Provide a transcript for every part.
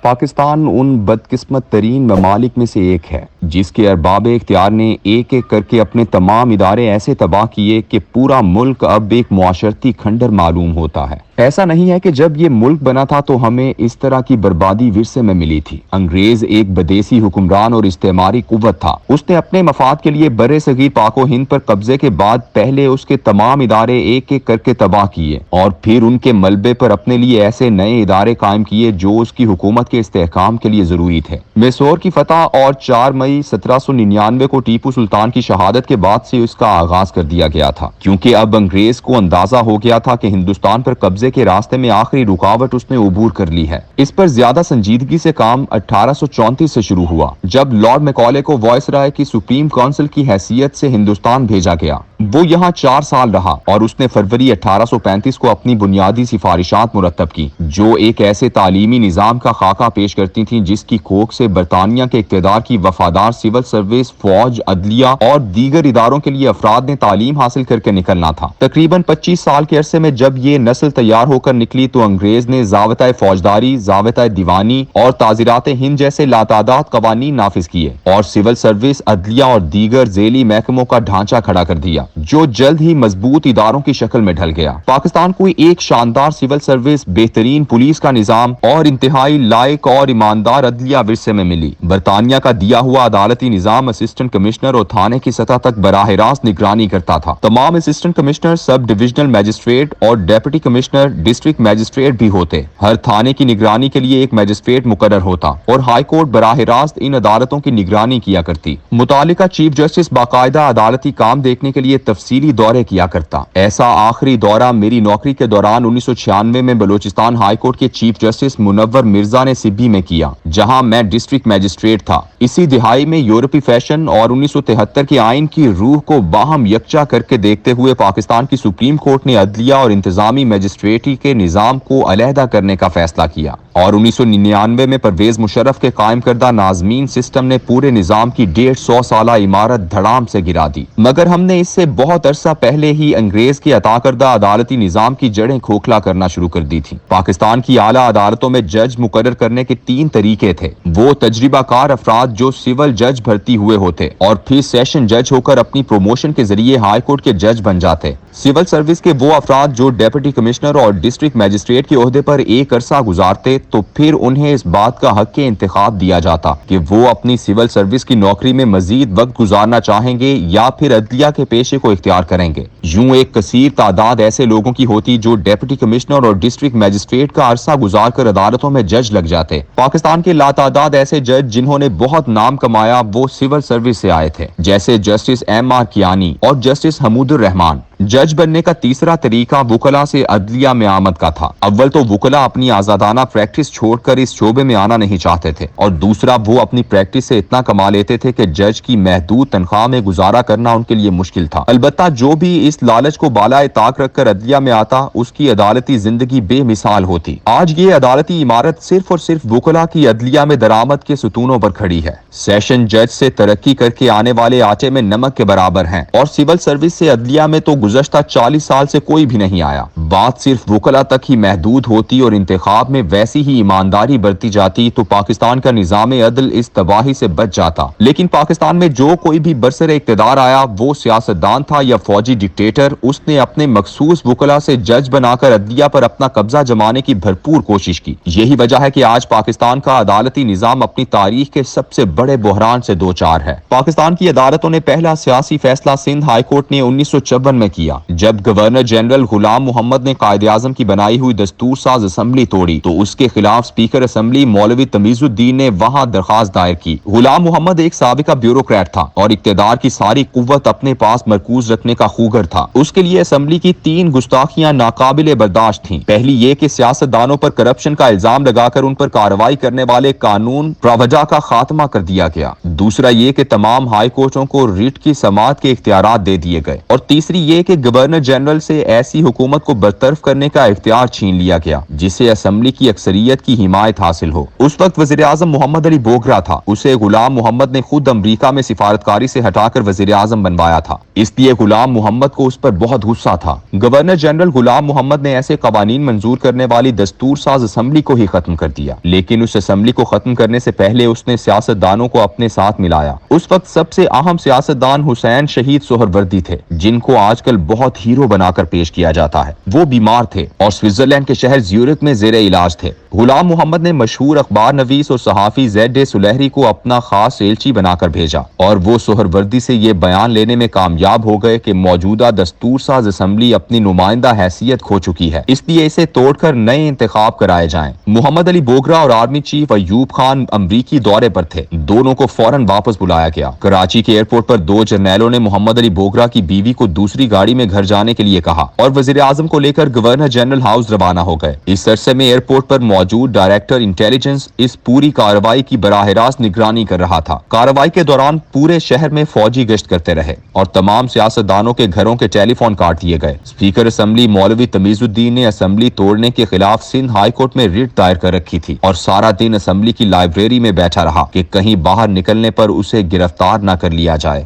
پاکستان ان بدقسمت ترین ممالک میں سے ایک ہے جس کے ارباب اختیار نے ایک ایک کر کے اپنے تمام ادارے ایسے تباہ کیے کہ پورا ملک اب ایک معاشرتی کھنڈر معلوم ہوتا ہے۔ ایسا نہیں ہے کہ جب یہ ملک بنا تھا تو ہمیں اس طرح کی بربادی ورثے میں ملی تھی۔ انگریز ایک بدیسی حکمران اور استعماری قوت تھا۔ اس نے اپنے مفاد کے لیے بر صغیر پاک و ہند پر قبضے کے بعد پہلے اس کے تمام ادارے ایک ایک کر کے تباہ کیے اور پھر ان کے ملبے پر اپنے لیے ایسے نئے ادارے قائم کیے جو اس کی حکومت کے استحکام کے لیے ضروری تھے۔ میسور کی فتح اور 4 مئی 1799 کو ٹیپو سلطان کی شہادت کے بعد سے اس کا آغاز کر دیا گیا تھا، کیونکہ اب انگریز کو اندازہ ہو گیا تھا کہ ہندوستان پر قبضے کے راستے میں آخری رکاوٹ اس نے عبور کر لی ہے۔ اس پر زیادہ سنجیدگی سے کام 1834 سے شروع ہوا، جب لارڈ میکالے کو وائس رائے کی سپریم کونسل کی حیثیت سے ہندوستان بھیجا گیا۔ وہ یہاں 4 سال رہا اور اس نے فروری 1835 کو اپنی بنیادی سفارشات مرتب کی جو ایک ایسے تعلیمی نظام کا خاکہ پیش کرتی تھیں جس کی کوکھ سے برطانیہ کے اقتدار کی وفادار سول سروس، فوج، عدلیہ اور دیگر اداروں کے لیے افراد نے تعلیم حاصل کر کے نکلنا تھا۔ تقریباً 25 سال کے عرصے میں جب یہ نسل تیار ہو کر نکلی تو انگریز نے ضابطۂ فوجداری، ضابطۂ دیوانی اور تعزیرات ہند جیسے لاتعداد قوانین نافذ کیے اور سول سروس، عدلیہ اور دیگر ذیلی محکموں کا ڈھانچہ کھڑا کر دیا جو جلد ہی مضبوط اداروں کی شکل میں ڈھل گیا۔ پاکستان کو ایک شاندار سول سروس، بہترین پولیس کا نظام اور انتہائی لائق اور ایماندار عدلیہ ورثے میں ملی۔ برطانیہ کا دیا ہوا عدالتی نظام اسسٹنٹ کمشنر اور تھانے کی سطح تک براہ راست نگرانی کرتا تھا۔ تمام assistant commissioner sub divisional magistrate اور ڈیپٹی کمشنر ڈسٹرکٹ میجسٹریٹ بھی ہوتے۔ ہر تھانے کی نگرانی کے لیے ایک میجسٹریٹ مقرر ہوتا اور ہائی کورٹ براہ راست ان عدالتوں کی نگرانی کیا کرتی۔ متعلقہ چیف جسٹس باقاعدہ عدالتی کام دیکھنے کے لیے تفصیلی دورے کیا کرتا۔ ایسا آخری دورہ میری نوکری کے دوران 1996 میں بلوچستان ہائی کورٹ کے چیف جسٹس منور مرزا نے سبی میں کیا، جہاں میں ڈسٹرکٹ میجسٹریٹ تھا۔ اسی دہائی میں یورپی فیشن اور 1973 کے آئین کی روح کو باہم یکجا کر کے دیکھتے ہوئے پاکستان کی سپریم کورٹ نے عدلیہ اور انتظامی میجسٹریٹی کے نظام کو علیحدہ کرنے کا فیصلہ کیا اور 1999 میں پرویز مشرف کے قائم کردہ ناظمین سسٹم نے پورے نظام کی 150 سالہ عمارت دھڑام سے گرا دی۔ مگر ہم نے اس سے بہت عرصہ پہلے ہی انگریز کے عطا کردہ عدالتی نظام کی جڑیں کھوکھلا کرنا شروع کر دی تھی۔ پاکستان کی اعلیٰ عدالتوں میں جج مقرر کرنے کے 3 طریقے تھے۔ وہ تجربہ کار افراد جو سول جج بھرتی ہوئے ہوتے اور پھر سیشن جج ہو کر اپنی پروموشن کے ذریعے ہائی کورٹ کے جج بن جاتے۔ سول سروس کے وہ افراد جو ڈیپٹی کمشنر اور ڈسٹرکٹ میجسٹریٹ کے عہدے پر ایک عرصہ گزارتے تو پھر انہیں اس بات کا حق انتخاب دیا جاتا کہ وہ اپنی سول سروس کی نوکری میں مزید وقت گزارنا چاہیں گے یا پھر عدلیہ کے پیشے کو اختیار کریں گے۔ یوں ایک کثیر تعداد ایسے لوگوں کی ہوتی جو ڈیپٹی کمشنر اور ڈسٹرکٹ میجسٹریٹ کا عرصہ گزار کر عدالتوں میں جج لگ جاتے۔ پاکستان کے لاتعداد ایسے جج جنہوں نے بہت نام کمایا وہ سول سروس سے آئے تھے، جیسے جسٹس ایم آر کیانی اور جسٹس حمود الرحمان۔ جج بننے کا تیسرا طریقہ وکلاء سے عدلیہ میں آمد کا تھا۔ اول تو وکلاء اپنی آزادانہ پریکٹس چھوڑ کر اس شعبے میں آنا نہیں چاہتے تھے اور دوسرا وہ اپنی پریکٹس سے اتنا کما لیتے تھے کہ جج کی محدود تنخواہ میں گزارا کرنا ان کے لیے مشکل تھا۔ البتہ جو بھی اس لالچ کو بالائے طاق رکھ کر عدلیہ میں آتا اس کی عدالتی زندگی بے مثال ہوتی۔ آج یہ عدالتی عمارت صرف اور صرف وکلاء کی عدلیہ میں درآمد کے ستونوں پر کھڑی ہے۔ سیشن جج سے ترقی کر کے آنے والے آٹے میں نمک کے برابر ہیں اور سول سروس سے عدلیہ میں تو گزشتہ 40 سال سے کوئی بھی نہیں آیا۔ بات صرف وکلاء تک ہی محدود ہوتی اور انتخاب میں ویسی ہی ایمانداری برتی جاتی تو پاکستان کا نظام عدل اس تباہی سے بچ جاتا۔ لیکن پاکستان میں جو کوئی بھی برسر اقتدار آیا وہ سیاستدان تھا یا فوجی ڈکٹیٹر، اس نے اپنے مخصوص وکلاء سے جج بنا کر عدلیہ پر اپنا قبضہ جمانے کی بھرپور کوشش کی۔ یہی وجہ ہے کہ آج پاکستان کا عدالتی نظام اپنی تاریخ کے سب سے بڑے بحران سے دوچار ہے۔ پاکستان کی عدالتوں نے پہلا سیاسی فیصلہ سندھ ہائی کورٹ نے 1954 میں کیا جب گورنر جنرل غلام محمد نے قائد اعظم کی بنائی ہوئی دستور ساز اسمبلی توڑی تو اس کے خلاف اسپیکر اسمبلی مولوی تمیز الدین نے وہاں درخواست دائر کی۔ غلام محمد ایک سابقہ بیوروکریٹ تھا اور اقتدار کی ساری قوت اپنے پاس مرکوز رکھنے کا خوگر تھا۔ اس کے لیے اسمبلی کی 3 گستاخیاں ناقابل برداشت تھیں۔ پہلی یہ کہ سیاستدانوں پر کرپشن کا الزام لگا کر ان پر کارروائی کرنے والے قانون پراوجا کا خاتمہ کر دیا گیا۔ دوسرا یہ کہ تمام ہائی کورٹوں کو ریٹ کی سماعت کے اختیارات دے دیے گئے اور تیسری یہ کہ گورنر جنرل سے ایسی حکومت کو برطرف کرنے کا اختیار چھین لیا گیا جسے اسمبلی کی اکثریت کی حمایت حاصل ہو۔ اس وقت وزیر اعظم محمد علی بوگرا تھا، اسے غلام محمد نے خود امریکہ میں سفارتکاری سے ہٹا کر وزیر اعظم بنوایا تھا۔ اس لیے غلام محمد کو اس پر بہت غصہ تھا۔ گورنر جنرل غلام محمد نے ایسے قوانین منظور کرنے والی دستور ساز اسمبلی کو ہی ختم کر دیا، لیکن اس اسمبلی کو ختم کرنے سے پہلے اس نے سیاستدانوں کو اپنے ساتھ ملایا۔ اس وقت سب سے اہم سیاستدان حسین شہید سہروردی تھے، جن کو آج کل بہت ہیرو بنا کر پیش کیا جاتا ہے۔ وہ بیمار تھے اور سوئٹزرلینڈ کے شہر زیورخ میں زیر علاج تھے۔ غلام محمد نے مشہور اخبار نویس اور صحافی زید سلیحری کو اپنا خاص ایلچی بنا کر بھیجا، اور وہ سہروردی سے یہ بیان لینے میں کامیاب ہو گئے کہ موجودہ دستور ساز اسمبلی اپنی نمائندہ حیثیت کھو چکی ہے، اس لیے اسے توڑ کر نئے انتخاب کرائے جائیں۔ محمد علی بوگرا اور آرمی چیف ایوب خان امریکی دورے پر تھے، دونوں کو فوراً واپس بلایا گیا۔ کراچی کے ایئرپورٹ پر دو جرنیلوں نے محمد علی بوگرا کی بیوی کو دوسری گاڑی میں گھر جانے کے لیے کہا اور وزیر اعظم کو لے کر گورنر جنرل ہاؤس روانہ ہو گئے۔ اس عرصے میں ایئرپورٹ پر موجود ڈائریکٹر انٹیلیجنس اس پوری کارروائی کی براہ راست نگرانی کر رہا تھا۔ کارروائی کے دوران پورے شہر میں فوجی گشت کرتے رہے اور تمام سیاستدانوں کے گھروں کے ٹیلی فون کاٹ دیے گئے۔ اسپیکر اسمبلی مولوی تمیز الدین نے اسمبلی توڑنے کے خلاف سندھ ہائی کورٹ میں ریٹ دائر کر رکھی تھی اور سارا دن اسمبلی کی لائبریری میں بیٹھا رہا کہ کہیں باہر نکلنے پر اسے گرفتار نہ کر لیا جائے۔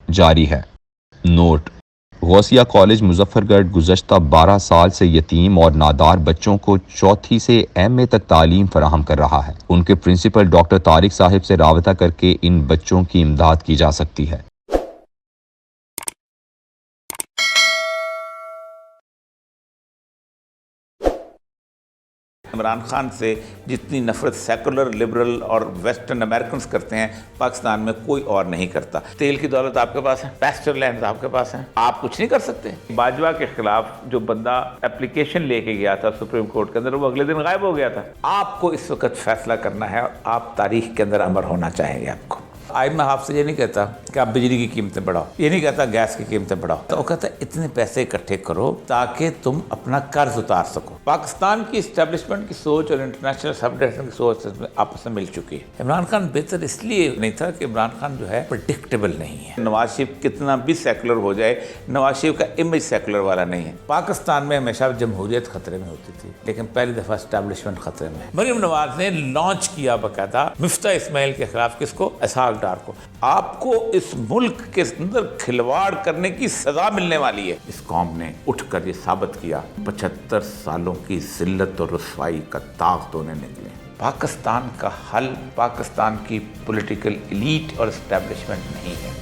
جاری ہے۔ نوٹ: غوثیہ کالج مظفر گڑھ گزشتہ 12 سال سے یتیم اور نادار بچوں کو چوتھی سے ایم اے تک تعلیم فراہم کر رہا ہے۔ ان کے پرنسپل ڈاکٹر طارق صاحب سے رابطہ کر کے ان بچوں کی امداد کی جا سکتی ہے۔ عمران خان سے جتنی نفرت سیکولر، لبرل اور ویسٹرن امریکنز کرتے ہیں، پاکستان میں کوئی اور نہیں کرتا۔ تیل کی دولت آپ کے پاس ہے، پیسچر لینڈز آپ کے پاس ہیں، آپ کچھ نہیں کر سکتے۔ باجوہ کے خلاف جو بندہ اپلیکیشن لے کے گیا تھا سپریم کورٹ کے اندر، وہ اگلے دن غائب ہو گیا تھا۔ آپ کو اس وقت فیصلہ کرنا ہے اور آپ تاریخ کے اندر امر ہونا چاہیں گے۔ آپ کو آئین محاف سے یہ نہیں کہتا کہ آپ بجلی کی قیمتیں بڑھاؤ، یہ نہیں کہتا گیس کی قیمتیں بڑھاؤ، تو وہ کہتا ہے اتنے پیسے اکٹھے کرو تاکہ تم اپنا قرض اتار سکو۔ پاکستان کی اسٹیبلشمنٹ کی سوچ اور انٹرنیشنل سبڈیشن کی سوچ آپس میں مل چکی ہے۔ عمران خان بہتر اس لیے نہیں تھا کہ عمران خان جو ہے پریڈکٹیبل نہیں ہے۔ نواز شریف کتنا بھی سیکولر ہو جائے، نواز شریف کا امیج سیکولر والا نہیں ہے۔ پاکستان میں ہمیشہ جمہوریت خطرے میں ہوتی تھی، لیکن پہلی دفعہ اسٹیبلشمنٹ خطرے میں ہے۔ مریم نواز نے لانچ کیا باقاعدہ مفتاح اسماعیل کے خلاف، کس کو؟ اسحاق ڈار کو۔ آپ کو اس ملک کے اندر کھلواڑ کرنے کی سزا ملنے والی ہے۔ اس قوم نے اٹھ کر یہ ثابت کیا، 75 سالوں کی ذلت اور رسوائی کا داغ دھونے نکلے۔ پاکستان کا حل پاکستان کی پولیٹیکل ایلیٹ اور اسٹیبلشمنٹ نہیں ہے۔